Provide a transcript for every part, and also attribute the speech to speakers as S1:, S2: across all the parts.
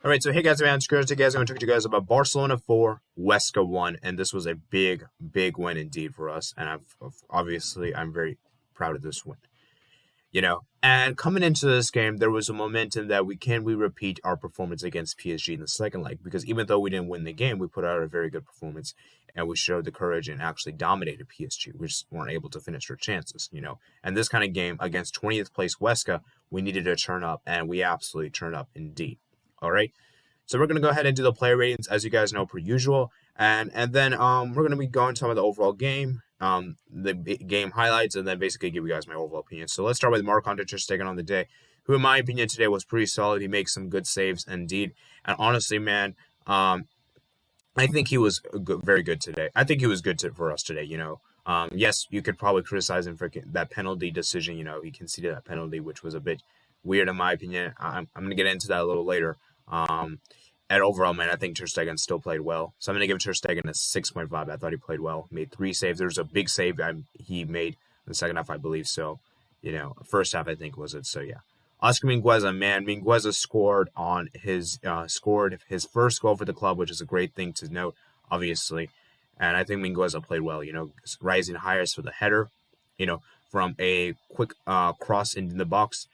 S1: All right, so hey guys, I'm Scrooge. Today, guys, I'm going to talk to you guys about Barcelona 4, Huesca 1, and this was a big, big win indeed for us. And I'm very proud of this win. And coming into this game, there was a momentum that we repeat our performance against PSG in the second leg, because even though we didn't win the game, we put out a very good performance and we showed the courage and actually dominated PSG. We just weren't able to finish our chances. And this kind of game against 20th place Huesca, we needed to turn up, and we absolutely turned up indeed. All right. So we're going to go ahead and do the player ratings, as you guys know, per usual. And then we're going to be going to some of the overall game, the game highlights, and then basically give you guys my overall opinion. So let's start with Marc-Andre ter Stegen on the day, who in my opinion today was pretty solid. He makes some good saves indeed. And honestly, man, I think he was very good today. I think he was good for us today, Yes, you could probably criticize him for that penalty decision. He conceded that penalty, which was a bit weird in my opinion. I'm going to get into that a little later. And overall, man, I think ter Stegen still played well. So I'm going to give ter Stegen a 6.5. I thought he played well. Made 3 saves. There was a big save he made in the second half, I believe. So, first half, I think, was it. So, yeah. Oscar Mingueza, man. Mingueza scored his first goal for the club, which is a great thing to note, obviously. And I think Mingueza played well, rising higher for the header, from a quick cross into the box,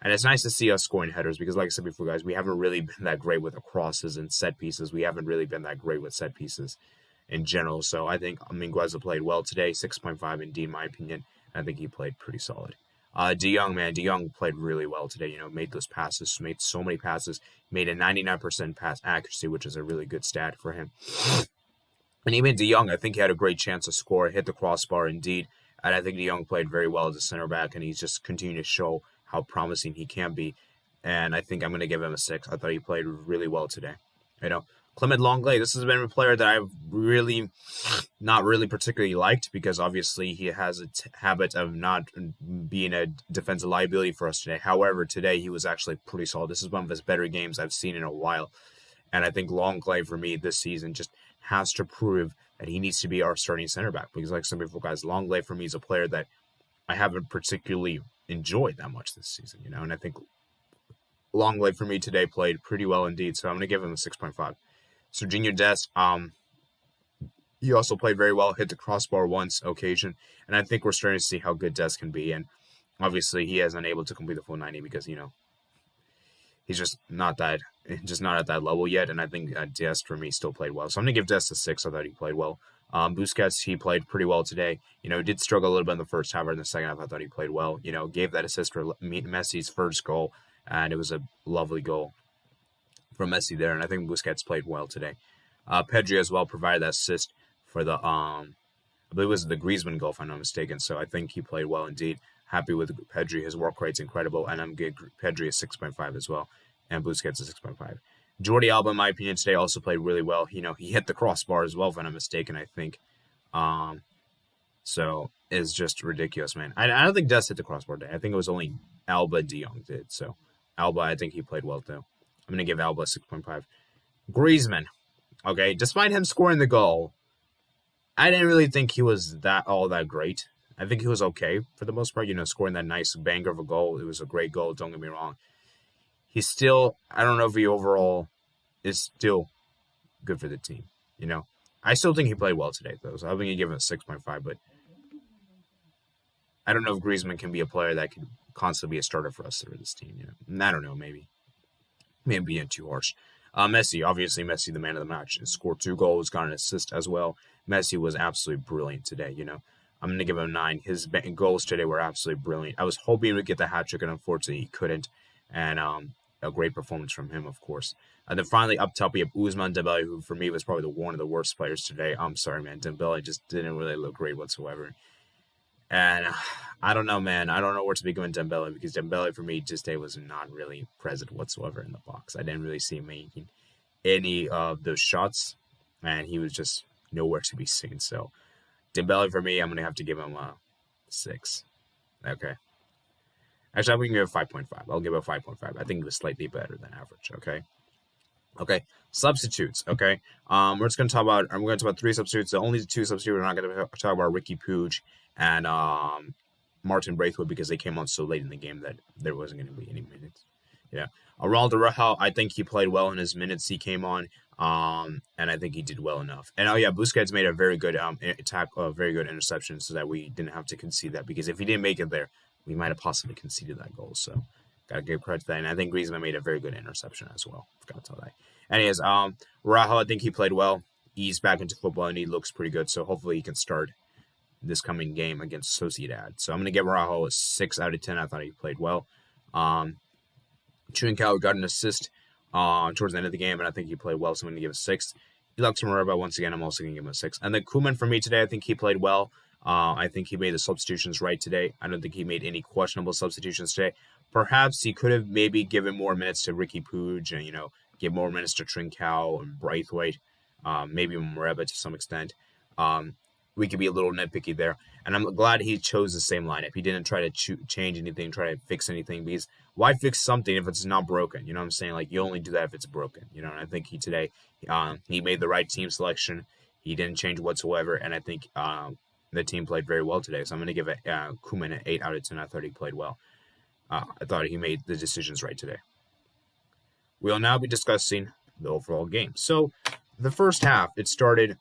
S1: and it's nice to see us scoring headers because, like I said before, guys, we haven't really been that great with the crosses and set pieces. We haven't really been that great with set pieces in general. So I think Mingueza played well today, 6.5 indeed, in my opinion. I think he played pretty solid. De Jong, man, De Jong played really well today. Made those passes, made so many passes, made a 99% pass accuracy, which is a really good stat for him. And even De Jong, I think he had a great chance to score, hit the crossbar indeed. And I think De Jong played very well as a center back, and he's just continued to show how promising he can be. And I think I'm going to give him a 6. I thought he played really well today. Clement Lenglet, this has been a player that I've really not really particularly liked because obviously he has a habit of not being a defensive liability for us today. However, today he was actually pretty solid. This is one of his better games I've seen in a while. And I think Lenglet for me this season just has to prove that he needs to be our starting center back because, like some people guys, Lenglet for me is a player that I haven't particularly enjoyed that much this season, and I think Lenglet for me today played pretty well indeed, so I'm going to give him a 6.5. Serginho Dest, he also played very well, hit the crossbar once occasion, and I think we're starting to see how good Dest can be, and obviously he hasn't able to complete the full 90 because, he's just not at that level yet, and I think Dest for me still played well, so I'm going to give Dest a 6. I thought he played well. Busquets, he played pretty well today. Did struggle a little bit in the first half, or in the second half, I thought he played well. Gave that assist for Messi's first goal, and it was a lovely goal from Messi there, and I think Busquets played well today. Pedri as well provided that assist for the, I believe it was the Griezmann goal, if I'm not mistaken, so I think he played well indeed. Happy with Pedri. His work rate's incredible, and I'm giving Pedri a 6.5 as well, and Busquets a 6.5. Jordi Alba, in my opinion, today also played really well. He hit the crossbar as well, if I'm not mistaken, I think. So it's just ridiculous, man. I don't think Dest hit the crossbar today. I think it was only Alba De Jong did. So Alba, I think he played well, too. I'm going to give Alba a 6.5. Griezmann, okay, despite him scoring the goal, I didn't really think he was all that great. I think he was okay for the most part, scoring that nice banger of a goal. It was a great goal, don't get me wrong. He's still, I don't know if he overall is still good for the team, I still think he played well today, though, so I'm going to give him a 6.5, but I don't know if Griezmann can be a player that can constantly be a starter for us for this team, I don't know, maybe being too harsh. Messi, obviously Messi, the man of the match, scored 2 goals, got an assist as well. Messi was absolutely brilliant today, I'm going to give him a 9. His goals today were absolutely brilliant. I was hoping he would get the hat trick, and unfortunately he couldn't, and a great performance from him, of course. And then finally, up top, we have Ousmane Dembele, who for me was probably one of the worst players today. I'm sorry, man. Dembele just didn't really look great whatsoever. And I don't know, man. I don't know where to be going Dembele because Dembele, for me, today was not really present whatsoever in the box. I didn't really see him making any of those shots, and he was just nowhere to be seen. So Dembele, for me, I'm going to have to give him a 6. Okay. Actually, I'm going to give it a 5.5. I'll give it a 5.5. I think it was slightly better than average, okay? Substitutes, okay? We're going to talk about 3 substitutes. The only 2 substitutes we're not going to talk about Ricky Puig and Martin Braithwaite because they came on so late in the game that there wasn't going to be any minutes. You know, Ronaldo Araujo, I think he played well in his minutes he came on. And I think he did well enough. And oh yeah, Busquets made a very good attack, very good interception, so that we didn't have to concede that. Because if he didn't make it there, we might have possibly conceded that goal. So gotta give credit to that. And I think Griezmann made a very good interception as well. Forgot to tell that. Anyways, Araujo, I think he played well. He's back into football and he looks pretty good. So hopefully he can start this coming game against Sociedad. So I'm gonna give Araujo a 6 out of 10. I thought he played well. Trincao got an assist towards the end of the game, and I think he played well, so I'm going to give a 6. Alex Moreba, once again, I'm also going to give him a 6. And then Koeman, for me today, I think he played well. I think he made the substitutions right today. I don't think he made any questionable substitutions today. Perhaps he could have maybe given more minutes to Ricky Puig and, give more minutes to Trincao and Braithwaite, maybe Moreba to some extent. We could be a little nitpicky there. And I'm glad he chose the same lineup. He didn't try to change anything, try to fix anything, because why fix something if it's not broken? You know what I'm saying? Like, you only do that if it's broken. And I think he made the right team selection. He didn't change whatsoever, and I think the team played very well today. So I'm going to give Koeman an 8 out of 10. I thought he played well. I thought he made the decisions right today. We'll now be discussing the overall game. So the first half, it started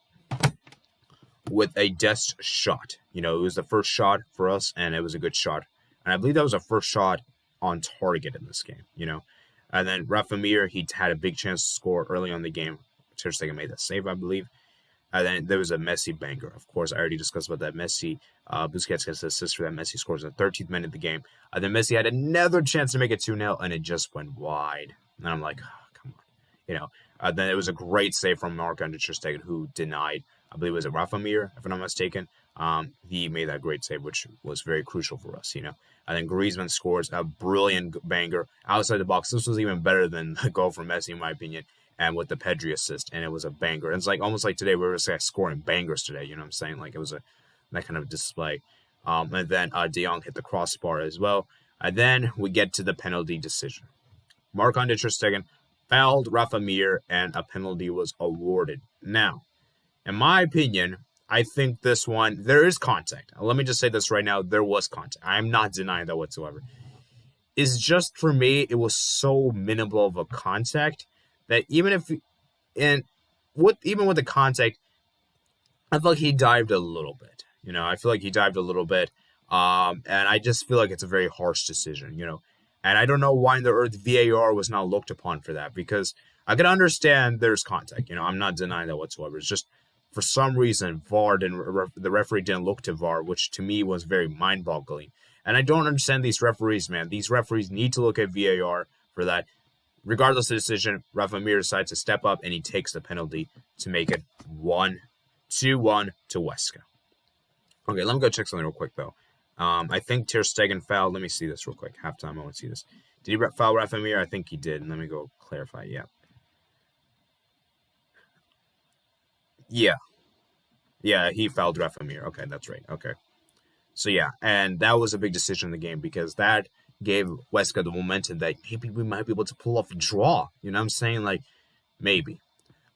S1: with a Dest shot. It was the first shot for us, and it was a good shot. And I believe that was the first shot on target in this game, And then Rafa Mir, he had a big chance to score early on in the game. Ter Stegen made that save, I believe. And then there was a Messi banger. Of course, I already discussed about that. Messi, Busquets gets the assist for that. Messi scores in the 13th minute of the game. And then Messi had another chance to make it 2-0, and it just went wide. And I'm like, oh, come on. Then it was a great save from Marc-Andre Ter Stegen, who denied, I believe it was Rafa Mir, if I'm not mistaken. He made that great save, which was very crucial for us, And then Griezmann scores a brilliant banger outside the box. This was even better than the goal from Messi, in my opinion, and with the Pedri assist, and it was a banger. And it's like almost like today we were just scoring bangers today, you know what I'm saying? Like, it was that kind of display. And then De Jong hit the crossbar as well. And then we get to the penalty decision. Marc-Andre Ter Stegen fouled Rafa Mir, and a penalty was awarded. Now, in my opinion, I think this one, there is contact. Let me just say this right now. There was contact. I'm not denying that whatsoever. It's just, for me, it was so minimal of a contact that even with the contact, I feel like he dived a little bit. I feel like he dived a little bit. And I just feel like it's a very harsh decision, And I don't know why in the earth VAR was not looked upon for that, because I can understand there's contact. I'm not denying that whatsoever. It's just, for some reason, the referee didn't look to VAR, which to me was very mind-boggling. And I don't understand these referees, man. These referees need to look at VAR for that. Regardless of the decision, Rafa Mir decides to step up, and he takes the penalty to make it 2-1 to Huesca. Okay, let me go check something real quick, though. I think Ter Stegen fouled. Let me see this real quick. Halftime, I want to see this. Did he foul Rafa Mir? I think he did. Let me go clarify. Yeah, he fouled Rafa Mir. Okay, that's right. Okay. So, yeah, and that was a big decision in the game, because that gave Huesca the momentum that maybe we might be able to pull off a draw. You know what I'm saying? Like, maybe.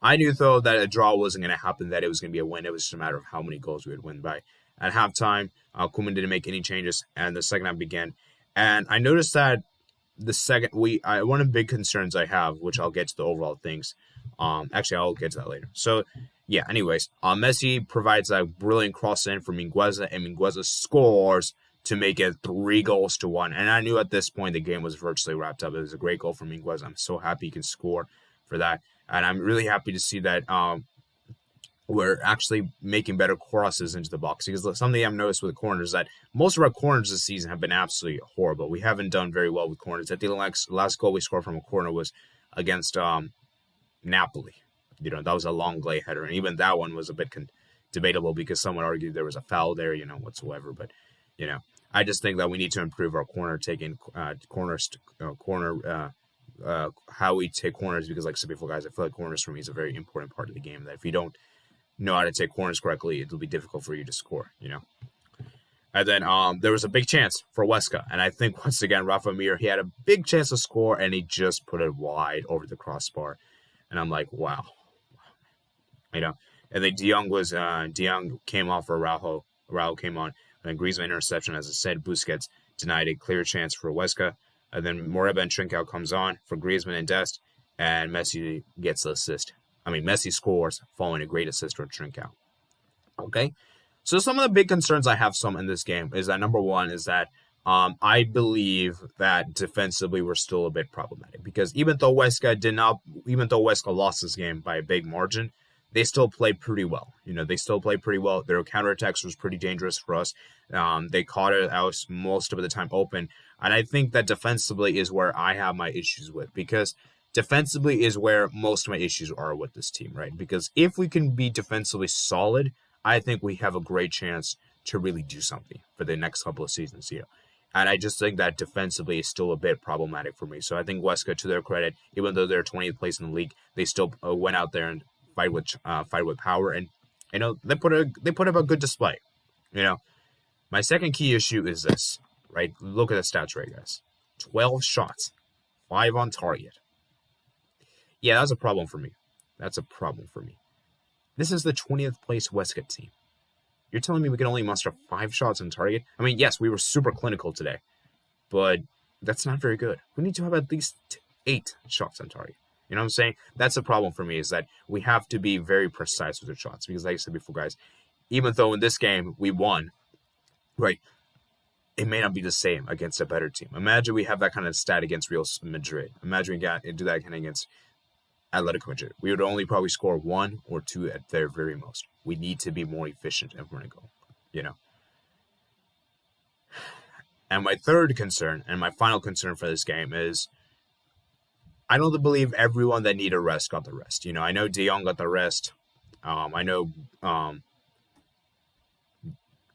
S1: I knew, though, that a draw wasn't going to happen, that it was going to be a win. It was just a matter of how many goals we would win by. At halftime, Koeman didn't make any changes, and the second half began. And I noticed that one of the big concerns I have, which I'll get to the overall things. Actually, I'll get to that later. So, yeah, anyways, Messi provides a brilliant cross in for Mingueza, and Mingueza scores to make it 3-1. And I knew at this point the game was virtually wrapped up. It was a great goal for Mingueza. I'm so happy he can score for that. And I'm really happy to see that we're actually making better crosses into the box, because something I've noticed with the corners is that most of our corners this season have been absolutely horrible. We haven't done very well with corners. I think the last goal we scored from a corner was against Napoli. That was a long lay header, and even that one was a bit debatable, because someone argued there was a foul there, whatsoever. But, I just think that we need to improve our corner taking, how we take corners, because, like I said before, guys, I feel like corners for me is a very important part of the game, that if you don't know how to take corners correctly, it'll be difficult for you to score, And then there was a big chance for Huesca, and I think, once again, Rafa Mir, he had a big chance to score, and he just put it wide over the crossbar. And I'm like, wow. And then De Jong came off for Araujo. Araujo came on. And then Griezmann interception, as I said. Busquets denied a clear chance for Huesca. And then Moreba and Trincao comes on for Griezmann and Dest, and Messi gets the assist. Messi scores following a great assist from Trincao. Okay? So some of the big concerns I have in this game is that number one is that I believe that defensively we're still a bit problematic because even though Huesca lost this game by a big margin, they still played pretty well. They still played pretty well. Their counterattacks was pretty dangerous for us. They caught it out most of the time open. And I think that defensively is where I have my issues with because defensively is where most of my issues are with this team, right? Because if we can be defensively solid, I think we have a great chance to really do something for the next couple of seasons here. And I just think that defensively is still a bit problematic for me. So I think Huesca, to their credit, even though they're 20th place in the league, they still went out there and fight with power, and they put up a good display. My second key issue is this, right? Look at the stats, right, guys? 12 shots, 5 on target. Yeah, that's a problem for me. This is the 20th place Huesca team. You're telling me we can only muster 5 shots on target? Yes, we were super clinical today, but that's not very good. We need to have at least 8 shots on target. You know what I'm saying? That's a problem for me, is that we have to be very precise with our shots. Because like I said before, guys, even though in this game we won, right, it may not be the same against a better team. Imagine we have that kind of stat against Real Madrid. Imagine we do that kind of against Atletico Madrid. We would only probably score 1 or 2 at their very most. We need to be more efficient if we're going to go, And my third concern, and my final concern for this game is, I don't believe everyone that needed a rest got the rest. I know De Jong got the rest. I know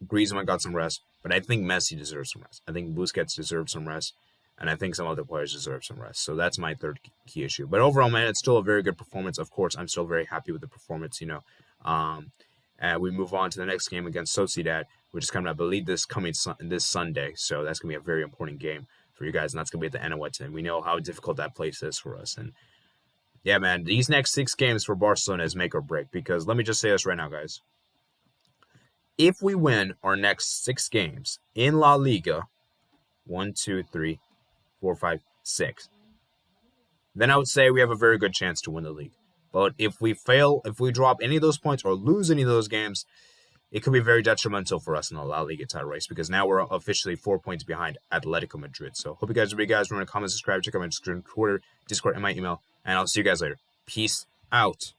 S1: Griezmann got some rest, but I think Messi deserves some rest. I think Busquets deserves some rest, and I think some other players deserve some rest. So that's my third key issue. But overall, man, it's still a very good performance. Of course, I'm still very happy with the performance. And we move on to the next game against Sociedad, which is coming up, I believe, this Sunday. So that's gonna be a very important game for you guys, and that's going to be at the Anoeta, and we know how difficult that place is for us. And yeah, man, these next 6 games for Barcelona is make or break, because let me just say this right now, guys. If we win our next 6 games in La Liga, 1, 2, 3, 4, 5, 6, then I would say we have a very good chance to win the league. But if we fail, if we drop any of those points or lose any of those games, it could be very detrimental for us in the La Liga title race, because now we're officially 4 points behind Atletico Madrid. So hope you guys remember to comment, subscribe, check out my Twitter, Discord, and my email, and I'll see you guys later. Peace out.